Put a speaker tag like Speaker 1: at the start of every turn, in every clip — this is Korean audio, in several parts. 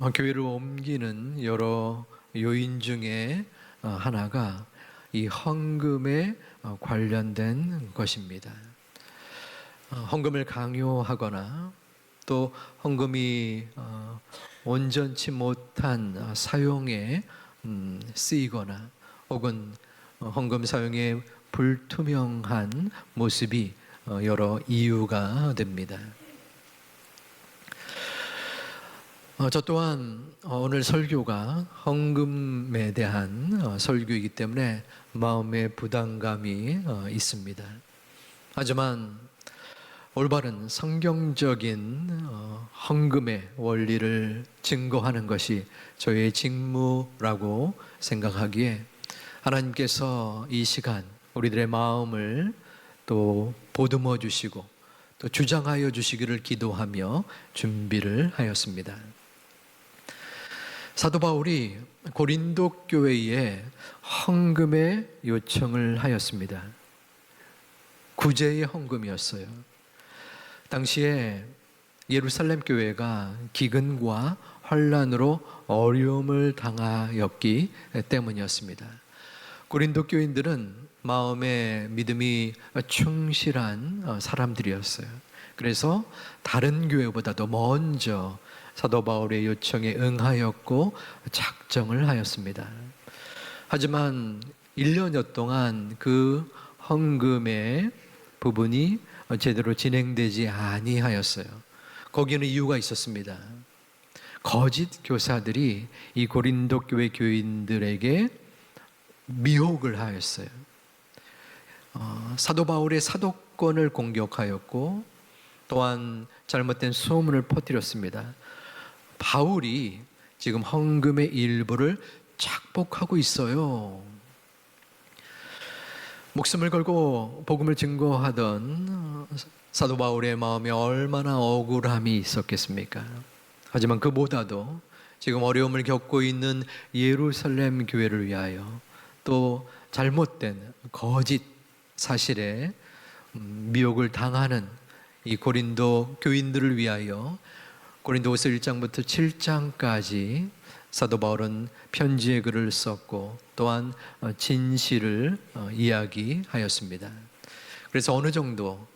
Speaker 1: 교회를 옮기는 여러 요인 중에 하나가 이 헌금에 관련된 것입니다. 헌금을 강요하거나 또 헌금이 온전치 못한 사용에 쓰이거나 혹은 헌금 사용에 불투명한 모습이 여러 이유가 됩니다. 저 또한 오늘 설교가 헌금에 대한 설교이기 때문에 마음의 부담감이 있습니다. 하지만 올바른 성경적인 헌금의 원리를 증거하는 것이 저의 직무라고 생각하기에 하나님께서 이 시간 우리들의 마음을 또 보듬어 주시고 또 주장하여 주시기를 기도하며 준비를 하였습니다. 사도 바울이 고린도 교회에 헌금의 요청을 하였습니다. 구제의 헌금이었어요. 당시에 예루살렘 교회가 기근과 환란으로 어려움을 당하였기 때문이었습니다. 고린도 교인들은 마음의 믿음이 충실한 사람들이었어요. 그래서 다른 교회보다도 먼저 사도 바울의 요청에 응하였고 작정을 하였습니다. 하지만 1년여 동안 그 헌금의 부분이 제대로 진행되지 아니하였어요. 거기는 이유가 있었습니다. 거짓 교사들이 이 고린도 교회 교인들에게 미혹을 하였어요. 사도 바울의 사도권을 공격하였고 또한 잘못된 소문을 퍼뜨렸습니다. 바울이 지금 헌금의 일부를 착복하고 있어요. 목숨을 걸고 복음을 증거하던 사도 바울의 마음에 얼마나 억울함이 있었겠습니까? 하지만 그보다도 지금 어려움을 겪고 있는 예루살렘 교회를 위하여 또 잘못된 거짓 사실에 미혹을 당하는 이 고린도 교인들을 위하여 고린도후서 1장부터 7장까지 사도 바울은 편지의 글을 썼고 또한 진실을 이야기하였습니다. 그래서 어느 정도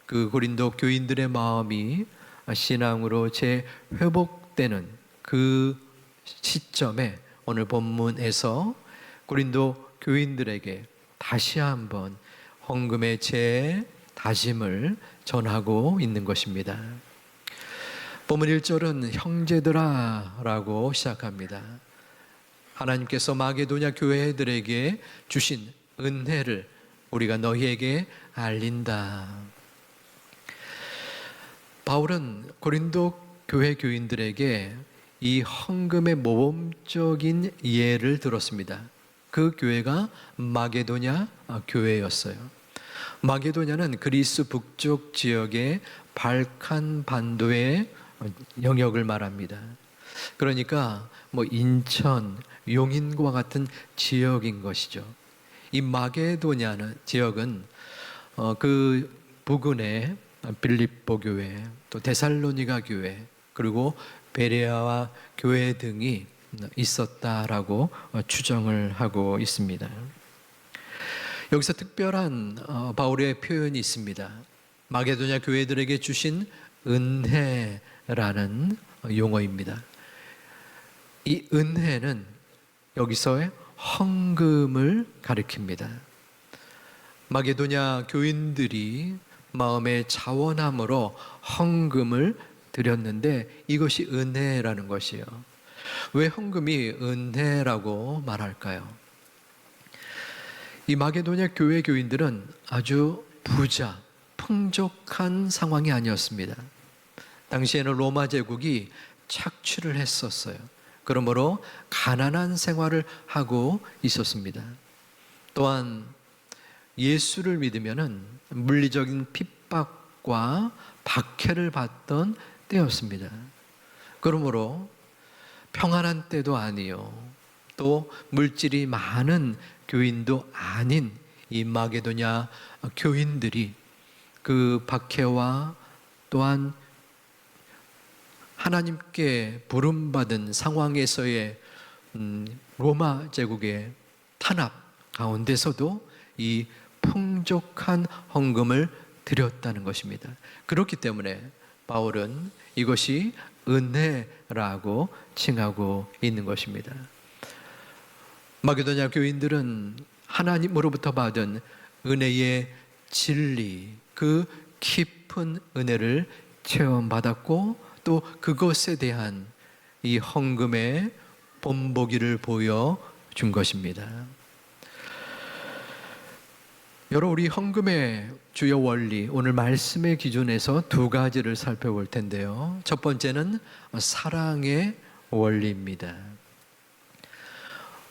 Speaker 1: 그 고린도 교인들의 마음이 신앙으로 재회복되는 그 시점에 오늘 본문에서 고린도 교인들에게 다시 한번 헌금의 재다짐을 전하고 있는 것입니다. 본문 1절은 형제들아 라고 시작합니다. 하나님께서 마게도냐 교회들에게 주신 은혜를 우리가 너희에게 알린다. 바울은 고린도 교회 교인들에게 이 헌금의 모범적인 예를 들었습니다. 그 교회가 마게도냐 교회였어요. 마게도냐는 그리스 북쪽 지역의 발칸 반도의 영역을 말합니다. 그러니까 인천, 용인과 같은 지역인 것이죠. 이 마게도냐는 지역은 그 부근에 빌립보 교회, 또 데살로니가 교회, 그리고 베레아와 교회 등이 있었다라고 추정을 하고 있습니다. 여기서 특별한 바울의 표현이 있습니다. 마게도냐 교회들에게 주신 은혜라는 용어입니다. 이 은혜는 여기서의 헌금을 가리킵니다. 마게도냐 교인들이 마음의 자원함으로 헌금을 드렸는데 이것이 은혜라는 것이에요. 왜 헌금이 은혜라고 말할까요? 이 마게도냐 교회 교인들은 아주 부자, 풍족한 상황이 아니었습니다. 당시에는 로마 제국이 착취를 했었어요. 그러므로 가난한 생활을 하고 있었습니다. 또한 예수를 믿으면은 물리적인 핍박과 박해를 받던 때였습니다. 그러므로 평안한 때도 아니요, 또 물질이 많은 교인도 아닌 이 마게도냐 교인들이 그 박해와 또한 하나님께 부름받은 상황에서의 로마 제국의 탄압 가운데서도 이 풍족한 헌금을 드렸다는 것입니다. 그렇기 때문에 바울은 이것이 은혜라고 칭하고 있는 것입니다. 마게도냐 교인들은 하나님으로부터 받은 은혜의 진리, 그 깊은 은혜를 체험받았고 또 그것에 대한 이 헌금의 본보기를 보여준 것입니다. 여러분, 우리 헌금의 주요 원리, 오늘 말씀의 기준에서 두 가지를 살펴볼 텐데요. 첫 번째는 사랑의 원리입니다.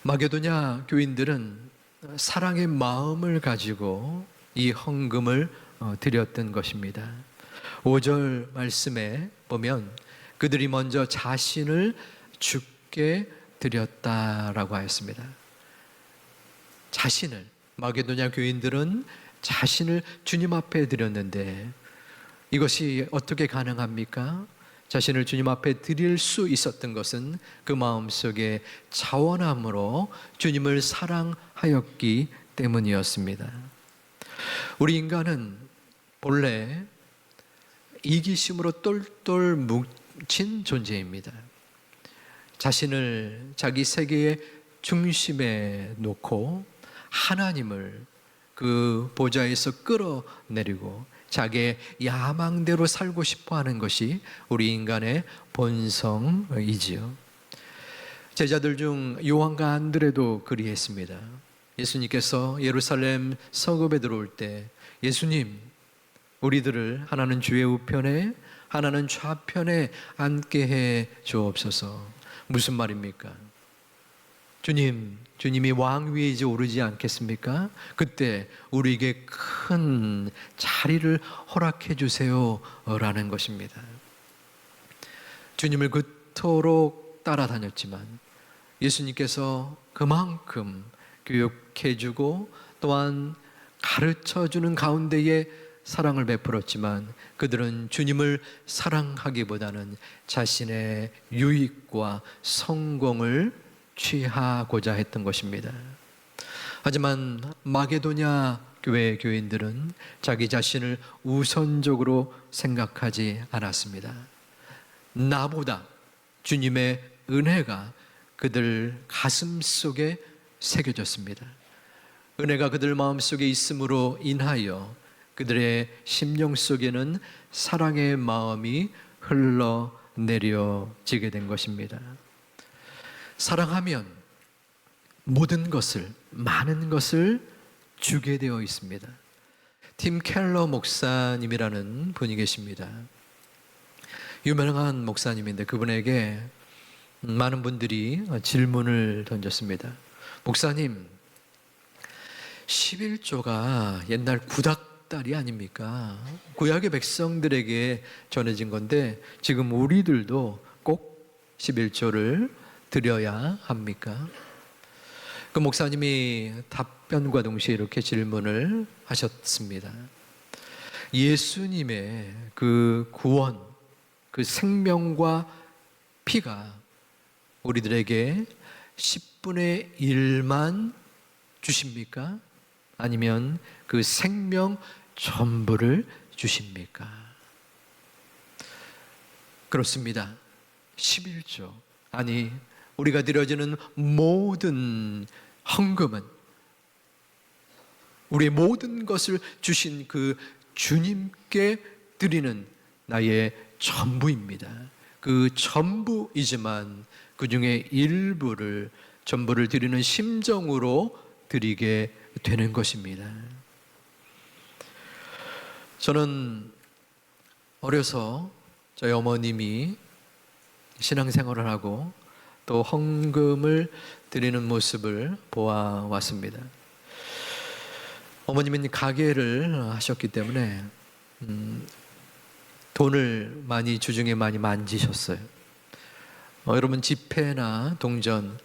Speaker 1: 마게도냐 교인들은 사랑의 마음을 가지고 이 헌금을 드렸던 것입니다. 5절 말씀에 보면 그들이 먼저 자신을 주께 드렸다라고 하였습니다. 자신을, 마게도냐 교인들은 자신을 주님 앞에 드렸는데 이것이 어떻게 가능합니까? 자신을 주님 앞에 드릴 수 있었던 것은 그 마음속에 차원함으로 주님을 사랑하였기 때문이었습니다. 우리 인간은 본래 이기심으로 똘똘 뭉친 존재입니다. 자신을 자기 세계의 중심에 놓고 하나님을 그 보좌에서 끌어내리고 자기의 야망대로 살고 싶어 하는 것이 우리 인간의 본성이지요. 제자들 중 요한과 안드레도 그리했습니다. 예수님께서 예루살렘 성읍에 들어올 때 예수님, 우리들을 하나는 주의 우편에 하나는 좌편에 앉게 해 주옵소서. 무슨 말입니까? 주님이 왕 위에 이제 오르지 않겠습니까? 그때 우리에게 큰 자리를 허락해 주세요 라는 것입니다. 주님을 그토록 따라다녔지만 예수님께서 그만큼 교육해 주고 또한 가르쳐 주는 가운데에 사랑을 베풀었지만 그들은 주님을 사랑하기보다는 자신의 유익과 성공을 취하고자 했던 것입니다. 하지만 마게도냐 교회 교인들은 자기 자신을 우선적으로 생각하지 않았습니다. 나보다 주님의 은혜가 그들 가슴 속에 새겨졌습니다. 은혜가 그들 마음속에 있음으로 인하여 그들의 심령 속에는 사랑의 마음이 흘러내려지게 된 것입니다. 사랑하면 모든 것을, 많은 것을 주게 되어 있습니다. 팀 켈러 목사님이라는 분이 계십니다. 유명한 목사님인데 그분에게 많은 분들이 질문을 던졌습니다. 목사님, 11조가 옛날 구닥다리 아닙니까? 구약의 백성들에게 전해진 건데 지금 우리들도 꼭 11조를 드려야 합니까? 그 목사님이 답변과 동시에 이렇게 질문을 하셨습니다. 예수님의 그 구원, 그 생명과 피가 우리들에게 10분의 1만 주십니까? 아니면 그 생명 전부를 주십니까? 그렇습니다. 11조, 아니 우리가 드려지는 모든 헌금은 우리의 모든 것을 주신 그 주님께 드리는 나의 전부입니다. 그 전부이지만 그 중에 일부를, 전부를 드리는 심정으로 드리게 되는 것입니다. 저는 어려서 저희 어머님이 신앙생활을 하고 또 헌금을 드리는 모습을 보아왔습니다. 어머님은 가게를 하셨기 때문에 돈을 많이 주중에 많이 만지셨어요. 여러분 지폐나 동전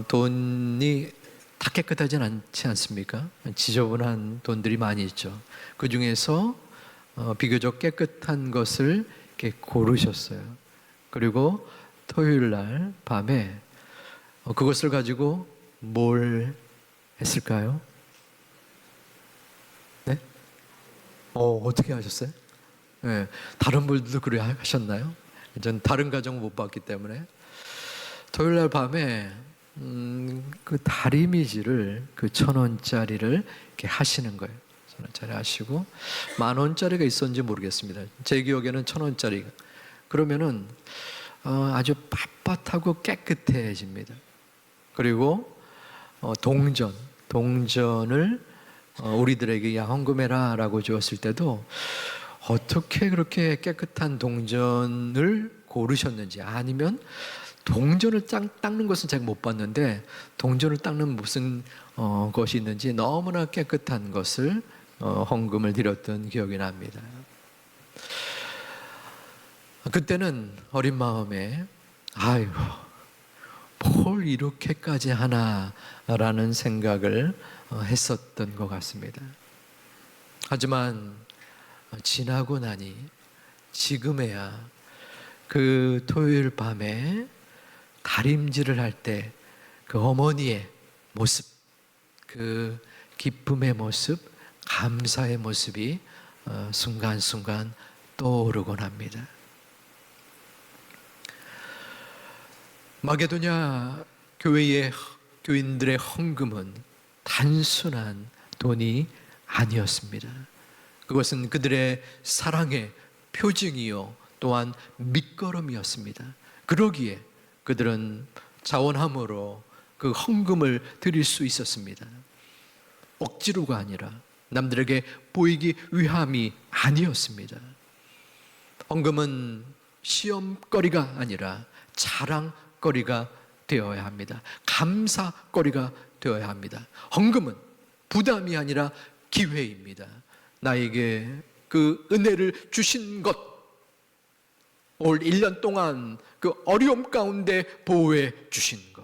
Speaker 1: 돈이 다 깨끗하진 않지 않습니까? 지저분한 돈들이 많이 있죠. 그 중에서 비교적 깨끗한 것을 이렇게 고르셨어요. 그리고 토요일 날 밤에 그것을 가지고 뭘 했을까요? 네? 어떻게 하셨어요? 네, 다른 분들도 그래 하셨나요? 전 다른 가정 못 봤기 때문에 토요일 날 밤에 그 다리미질을 그 1,000원짜리를 이렇게 하시는 거예요. 1,000원짜리 하시고 10,000원짜리가 있었는지 모르겠습니다. 제 기억에는 1,000원짜리. 그러면은 아주 빳빳하고 깨끗해집니다. 그리고 동전을 우리들에게 야 헌금해라라고 주었을 때도 어떻게 그렇게 깨끗한 동전을 고르셨는지, 아니면 동전을 닦는 것은 제가 못 봤는데 동전을 닦는 무슨 것이 있는지 너무나 깨끗한 것을 헌금을 드렸던 기억이 납니다. 그때는 어린 마음에 아유 뭘 이렇게까지 하나라는 생각을 했었던 것 같습니다. 하지만 지나고 나니 지금에야 그 토요일 밤에 다림질을 할 때 그 어머니의 모습, 그 기쁨의 모습, 감사의 모습이 순간순간 떠오르곤 합니다. 마게도냐 교회의 교인들의 헌금은 단순한 돈이 아니었습니다. 그것은 그들의 사랑의 표징이요 또한 밑거름이었습니다. 그러기에 그들은 자원함으로 그 헌금을 드릴 수 있었습니다. 억지로가 아니라 남들에게 보이기 위함이 아니었습니다. 헌금은 시험거리가 아니라 자랑거리가 되어야 합니다. 감사거리가 되어야 합니다. 헌금은 부담이 아니라 기회입니다. 나에게 그 은혜를 주신 것, 올 1년 동안 그 어려움 가운데 보호해 주신 것,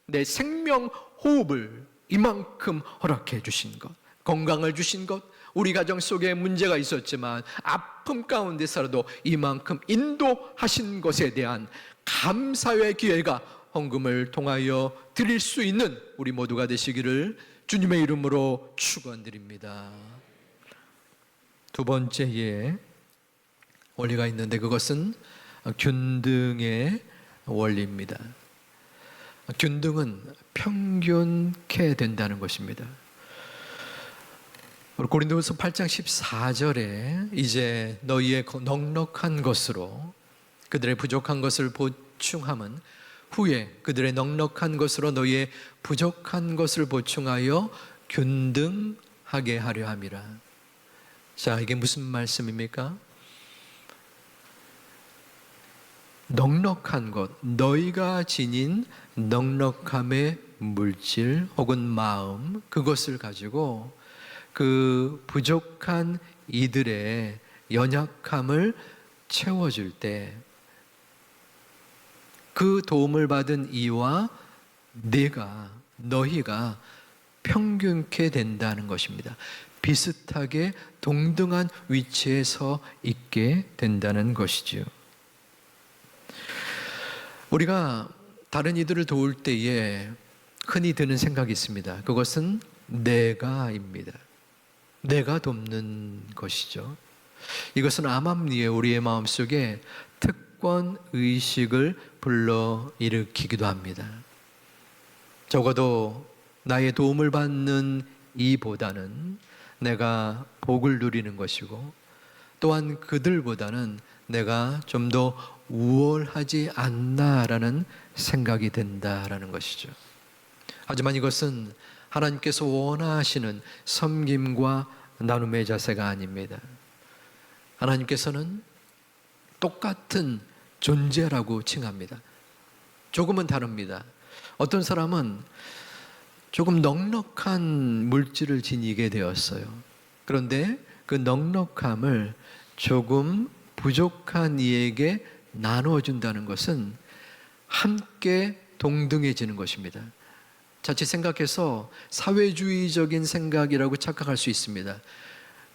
Speaker 1: 내 생명 호흡을 이만큼 허락해 주신 것, 건강을 주신 것, 우리 가정 속에 문제가 있었지만 아픔 가운데서라도 이만큼 인도하신 것에 대한 감사의 기회가 헌금을 통하여 드릴 수 있는 우리 모두가 되시기를 주님의 이름으로 축원드립니다. 두 번째의 원리가 있는데 그것은 균등의 원리입니다. 균등은 평균케 된다는 것입니다. 고린도후서 8장 14절에 이제 너희의 넉넉한 것으로 그들의 부족한 것을 보충함은 후에 그들의 넉넉한 것으로 너희의 부족한 것을 보충하여 균등하게 하려 함이라. 자, 이게 무슨 말씀입니까? 넉넉한 것, 너희가 지닌 넉넉함의 물질 혹은 마음, 그것을 가지고 그 부족한 이들의 연약함을 채워줄 때 그 도움을 받은 이와 너희가 평균케 된다는 것입니다. 비슷하게 동등한 위치에 서 있게 된다는 것이죠. 우리가 다른 이들을 도울 때에 흔히 드는 생각이 있습니다. 그것은 내가입니다. 내가 돕는 것이죠. 이것은 암암리에 우리의 마음속에 특권 의식을 불러일으키기도 합니다. 적어도 나의 도움을 받는 이보다는 내가 복을 누리는 것이고 또한 그들보다는 내가 좀 더 우월하지 않나라는 생각이 든다라는 것이죠. 하지만 이것은 하나님께서 원하시는 섬김과 나눔의 자세가 아닙니다. 하나님께서는 똑같은 존재라고 칭합니다. 조금은 다릅니다. 어떤 사람은 조금 넉넉한 물질을 지니게 되었어요. 그런데 그 넉넉함을 조금 부족한 이에게 나눠준다는 것은 함께 동등해지는 것입니다. 자칫 생각해서 사회주의적인 생각이라고 착각할 수 있습니다.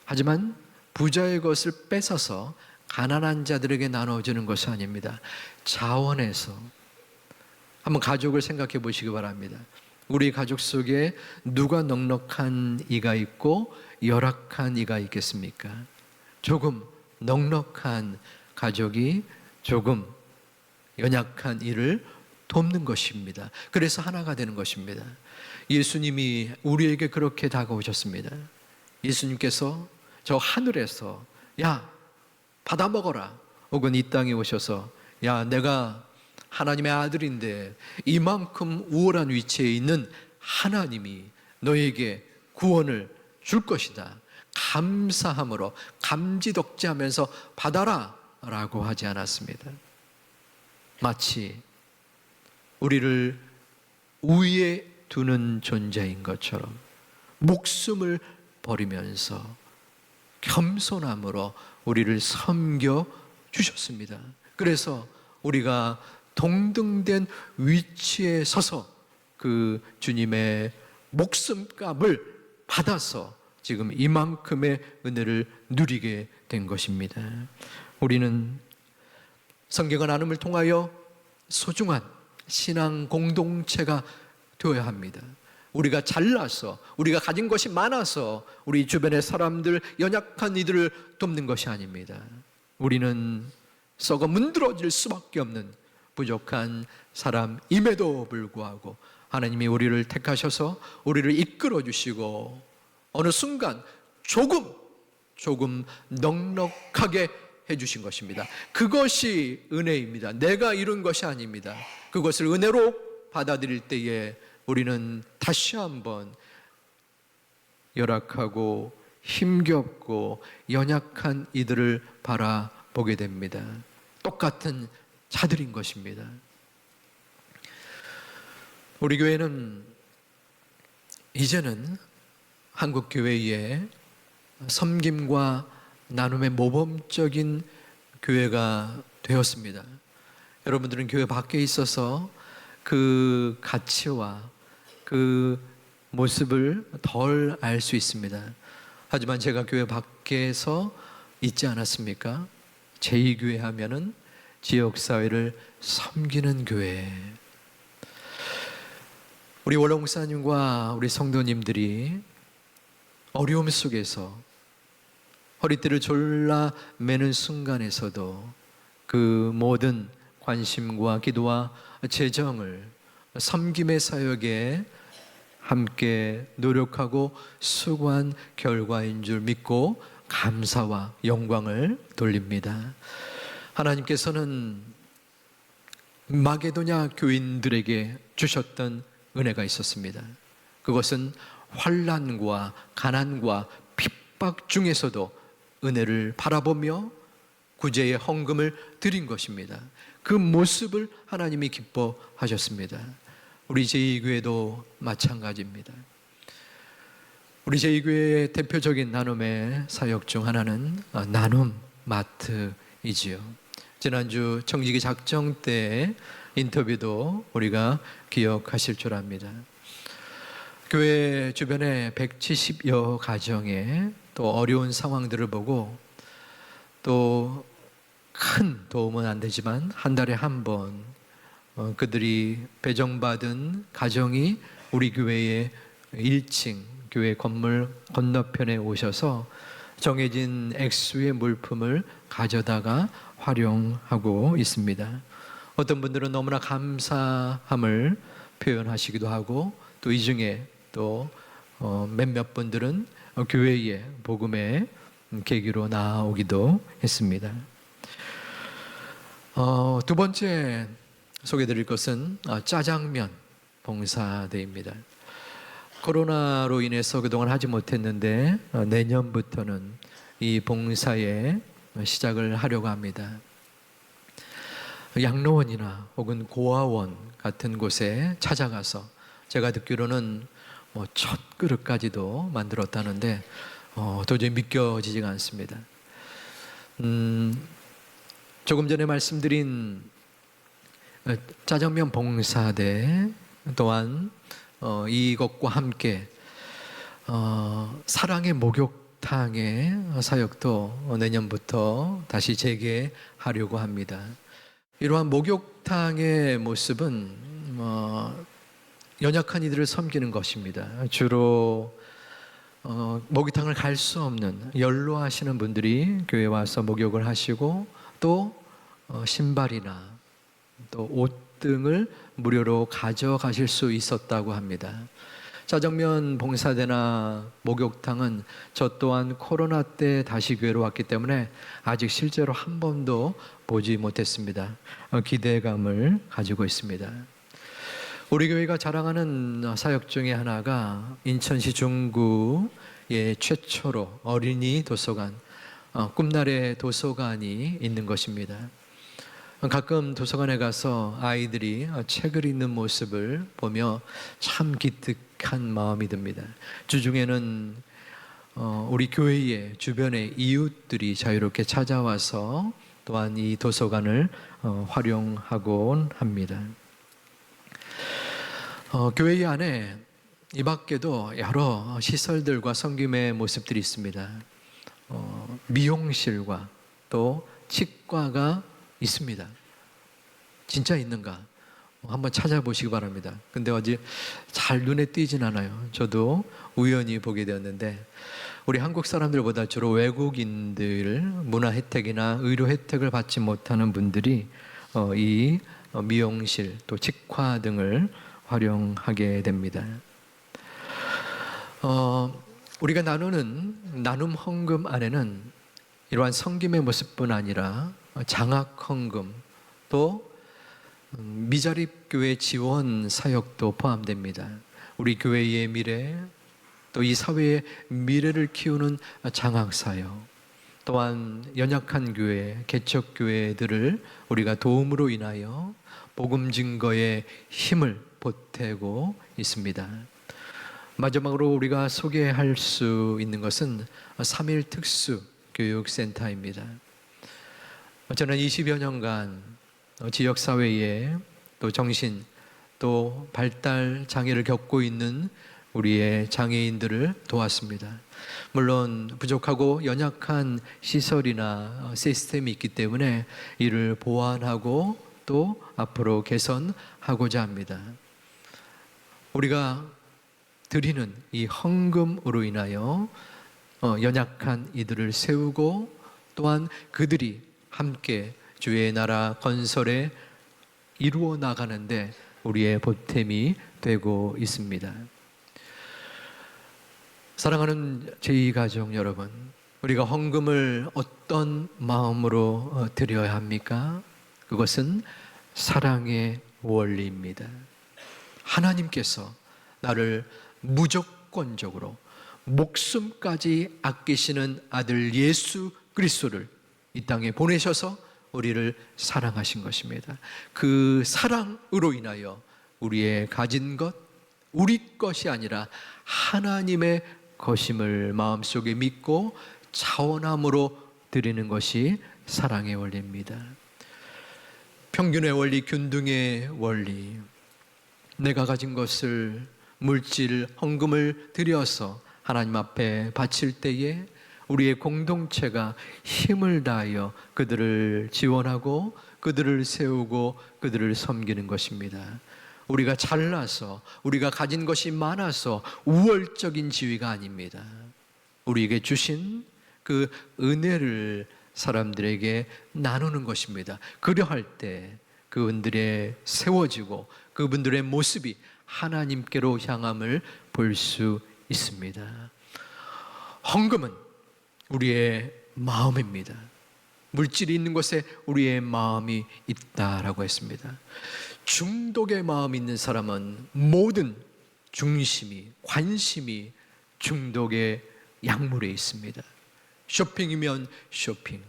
Speaker 1: 하지만 부자의 것을 뺏어서 가난한 자들에게 나눠주는 것이 아닙니다. 자원해서. 한번 가족을 생각해 보시기 바랍니다. 우리 가족 속에 누가 넉넉한 이가 있고 열악한 이가 있겠습니까? 조금 넉넉한 가족이 조금 연약한 이를 돕는 것입니다. 그래서 하나가 되는 것입니다. 예수님이 우리에게 그렇게 다가오셨습니다. 예수님께서 저 하늘에서 야 받아 먹어라, 혹은 이 땅에 오셔서 야 내가 하나님의 아들인데 이만큼 우월한 위치에 있는 하나님이 너에게 구원을 줄 것이다, 감사함으로 감지덕지하면서 받아라 라고 하지 않았습니다. 마치 우리를 우위에 두는 존재인 것처럼 목숨을 버리면서 겸손함으로 우리를 섬겨 주셨습니다. 그래서 우리가 동등된 위치에 서서 그 주님의 목숨값을 받아서 지금 이만큼의 은혜를 누리게 된 것입니다. 우리는 성경과 나눔을 통하여 소중한 신앙 공동체가 되어야 합니다. 우리가 잘나서, 우리가 가진 것이 많아서 우리 주변의 사람들, 연약한 이들을 돕는 것이 아닙니다. 우리는 썩어 문드러질 수밖에 없는 부족한 사람임에도 불구하고 하나님이 우리를 택하셔서 우리를 이끌어 주시고 어느 순간 조금 넉넉하게 해주신 것입니다. 그것이 은혜입니다. 내가 이룬 것이 아닙니다. 그것을 은혜로 받아들일 때에 우리는 다시 한번 열악하고 힘겹고 연약한 이들을 바라보게 됩니다. 똑같은 자들인 것입니다. 우리 교회는 이제는 한국 교회의 섬김과 나눔의 모범적인 교회가 되었습니다. 여러분들은 교회 밖에 있어서 그 가치와 그 모습을 덜 알 수 있습니다. 하지만 제가 교회 밖에서 있지 않았습니까? 제2교회 하면은 지역사회를 섬기는 교회. 우리 원로 목사님과 우리 성도님들이 어려움 속에서 허리띠를 졸라 매는 순간에서도 그 모든 관심과 기도와 재정을 섬김의 사역에 함께 노력하고 수고한 결과인 줄 믿고 감사와 영광을 돌립니다. 하나님께서는 마게도냐 교인들에게 주셨던 은혜가 있었습니다. 그것은 환난과 가난과 핍박 중에서도 은혜를 바라보며 구제의 헌금을 드린 것입니다. 그 모습을 하나님이 기뻐하셨습니다. 우리 제2교회도 마찬가지입니다. 우리 제2교회의 대표적인 나눔의 사역 중 하나는 나눔 마트이지요. 지난주 청지기 작정 때 인터뷰도 우리가 기억하실 줄 압니다. 교회 주변에 170여 가정의 또 어려운 상황들을 보고 또 큰 도움은 안 되지만 한 달에 한 번 그들이 배정받은 가정이 우리 교회의 1층 교회 건물 건너편에 오셔서 정해진 액수의 물품을 가져다가 활용하고 있습니다. 어떤 분들은 너무나 감사함을 표현하시기도 하고 또 이 중에 또 몇몇 분들은 교회의 복음의 계기로 나오기도 했습니다. 두 번째 소개드릴 것은 짜장면 봉사대입니다. 코로나로 인해서 그동안 하지 못했는데 내년부터는 이 봉사에 시작을 하려고 합니다. 양로원이나 혹은 고아원 같은 곳에 찾아가서 제가 듣기로는 첫 그릇까지도 만들었다는데 도저히 믿겨지지가 않습니다. 조금 전에 말씀드린 짜장면 봉사대 또한 이것과 함께 사랑의 목욕 목욕탕의 사역도 내년부터 다시 재개하려고 합니다. 이러한 목욕탕의 모습은 연약한 이들을 섬기는 것입니다. 주로 목욕탕을 갈 수 없는 연로하시는 분들이 교회에 와서 목욕을 하시고 또 신발이나 또 옷 등을 무료로 가져가실 수 있었다고 합니다. 짜장면 봉사대나 목욕탕은 저 또한 코로나 때 다시 교회로 왔기 때문에 아직 실제로 한 번도 보지 못했습니다. 기대감을 가지고 있습니다. 우리 교회가 자랑하는 사역 중에 하나가 인천시 중구의 최초로 어린이 도서관, 꿈나래 도서관이 있는 것입니다. 가끔 도서관에 가서 아이들이 책을 읽는 모습을 보며 참 기특한 마음이 듭니다. 주중에는 우리 교회의 주변의 이웃들이 자유롭게 찾아와서 또한 이 도서관을 활용하곤 합니다. 교회 안에 이 밖에도 여러 시설들과 섬김의 모습들이 있습니다. 미용실과 또 치과가 있습니다. 진짜 있는가? 한번 찾아보시기 바랍니다. 근데 어제 잘 눈에 띄진 않아요. 저도 우연히 보게 되었는데 우리 한국 사람들보다 주로 외국인들 문화 혜택이나 의료 혜택을 받지 못하는 분들이 이 미용실 또 치과 등을 활용하게 됩니다. 우리가 나누는 나눔 헌금 안에는 이러한 섬김의 모습뿐 아니라 장학 헌금 또 미자립 교회 지원 사역도 포함됩니다. 우리 교회의 미래 또 이 사회의 미래를 키우는 장학 사역 또한 연약한 교회, 개척 교회들을 우리가 도움으로 인하여 복음 증거의 힘을 보태고 있습니다. 마지막으로 우리가 소개할 수 있는 것은 3일 특수 교육센터입니다. 저는 20여 년간 지역사회에 또 정신 또 발달 장애를 겪고 있는 우리의 장애인들을 도왔습니다. 물론 부족하고 연약한 시설이나 시스템이 있기 때문에 이를 보완하고 또 앞으로 개선하고자 합니다. 우리가 드리는 이 헌금으로 인하여 연약한 이들을 세우고 또한 그들이 함께 주의 나라 건설에 이루어 나가는데 우리의 보탬이 되고 있습니다. 사랑하는 제2가족 여러분, 우리가 헌금을 어떤 마음으로 드려야 합니까? 그것은 사랑의 원리입니다. 하나님께서 나를 무조건적으로 목숨까지 아끼시는 아들 예수 그리스도를 이 땅에 보내셔서 우리를 사랑하신 것입니다. 그 사랑으로 인하여 우리의 가진 것, 우리 것이 아니라 하나님의 것임을 마음속에 믿고 자원함으로 드리는 것이 사랑의 원리입니다. 평균의 원리, 균등의 원리, 내가 가진 것을 물질, 헌금을 드려서 하나님 앞에 바칠 때에 우리의 공동체가 힘을 다하여 그들을 지원하고 그들을 세우고 그들을 섬기는 것입니다. 우리가 잘나서 우리가 가진 것이 많아서 우월적인 지위가 아닙니다. 우리에게 주신 그 은혜를 사람들에게 나누는 것입니다. 그러할 때 그분들의 세워지고 그분들의 모습이 하나님께로 향함을 볼 수 있습니다. 헌금은 우리의 마음입니다. 물질이 있는 곳에 우리의 마음이 있다라고 했습니다. 중독의 마음이 있는 사람은 모든 중심이, 관심이 중독의 약물에 있습니다. 쇼핑이면 쇼핑,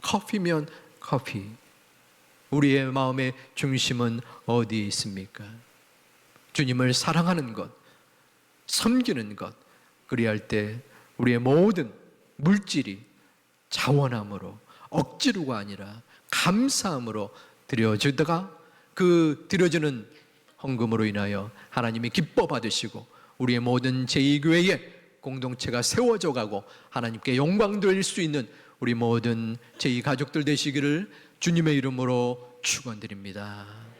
Speaker 1: 커피면 커피. 우리의 마음의 중심은 어디에 있습니까? 주님을 사랑하는 것, 섬기는 것, 그리할 때 우리의 모든 물질이 자원함으로 억지로가 아니라 감사함으로 드려지다가 그 드려지는 헌금으로 인하여 하나님이 기뻐 받으시고 우리의 모든 제2교회의 공동체가 세워져 가고 하나님께 영광 돌릴 수 있는 우리 모든 제2 가족들 되시기를 주님의 이름으로 축원드립니다.